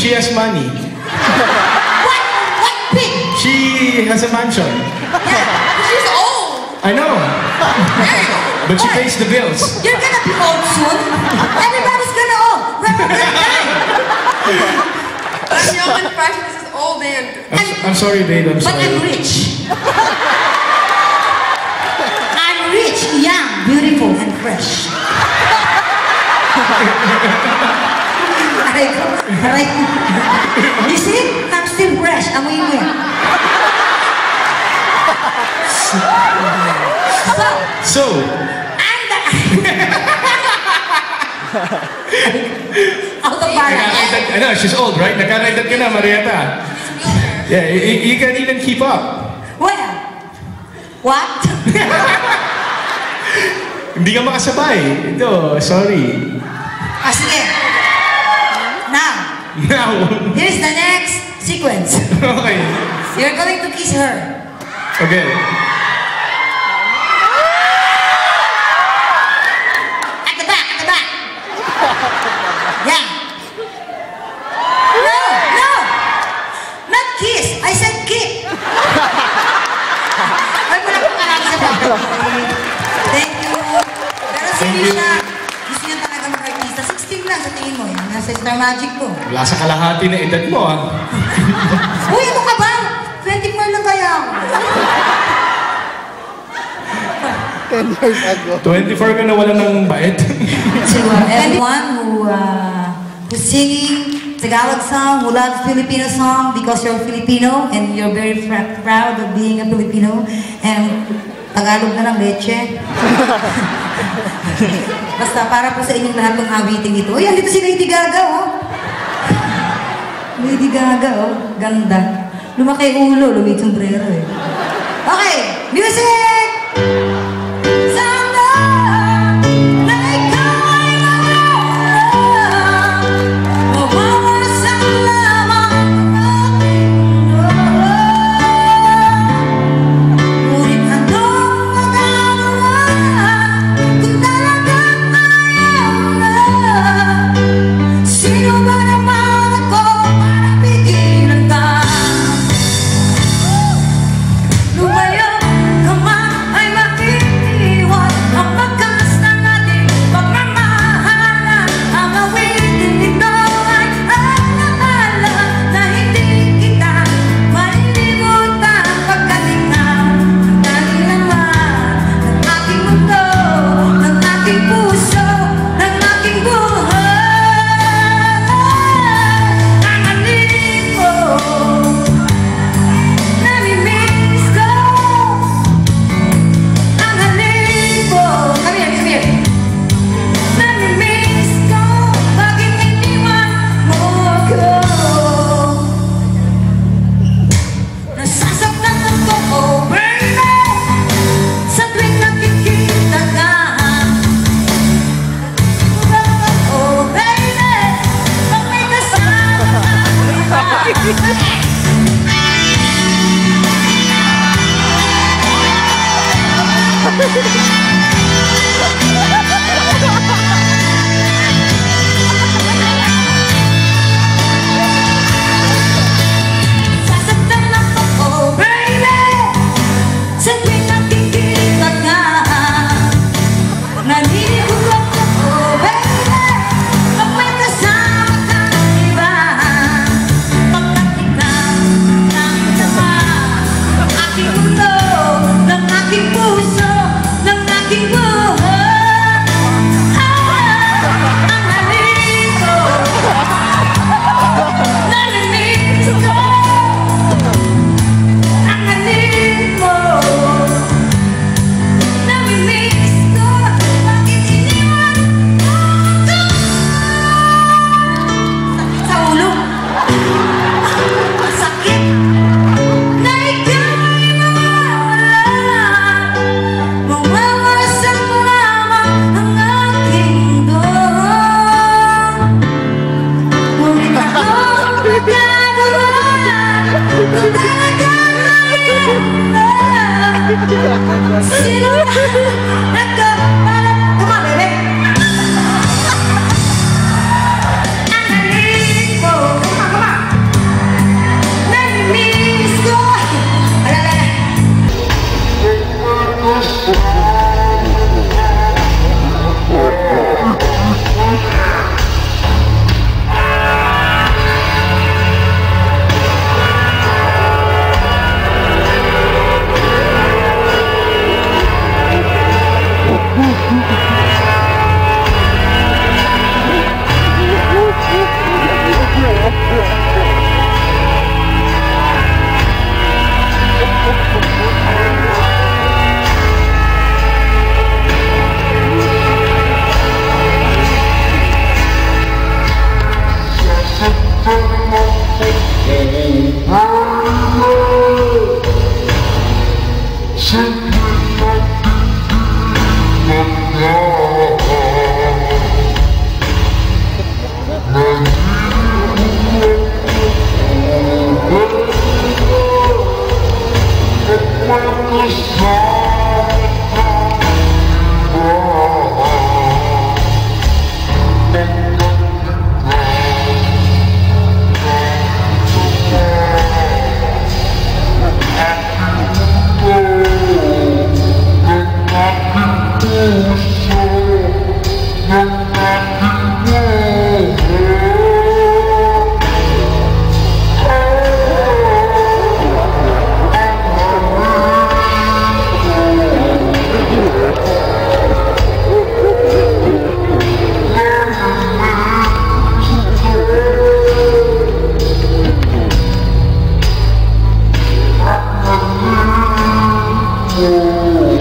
she has money. What pig? She has a mansion. Yeah, she's old. I know. But she pays the bills. You're gonna be old soon. Everybody's gonna old. I'm young and fresh, this is old and... I'm sorry, babe, I'm sorry. But I'm rich. I'm rich, young, beautiful, and fresh. Aray. You see? I'm still fresh. Amoy mo yan. So, I'm the... Out of balance. I know, she's old, right? Nakakaedad ka na, Marietta. Yeah, you can even keep up. Well, what? Hindi ka makasabay. Ito, sorry. Sige. Now, here's the next sequence. Okay. You're going to kiss her. Okay. At the back, at the back. Yeah. No. Not kiss. I said kick. Ay, wala kong alam sa back. Thank you. Pero serious na. Gusto niya talaga mag-artista. 16 lang sa tingin mo. Yan, nasa Star Magic ko. Wala sa kalahati na edad mo, ah. Uy, ano ka ba? 24 lang kaya ako. 10 years ago. 24 ka na wala ng bayad. To everyone who's singing Tagalog song, who loves Filipino song because you're Filipino and you're very proud of being a Filipino. And Tagalog na lang, leche. Basta para po sa inyong lahat ng awiting ito. Uy, andito si Lady Gaga, oh. Lady Gaga, oh. Ganda. Lumaki ulo, lumit sombrero, eh. Okay, music! Oh.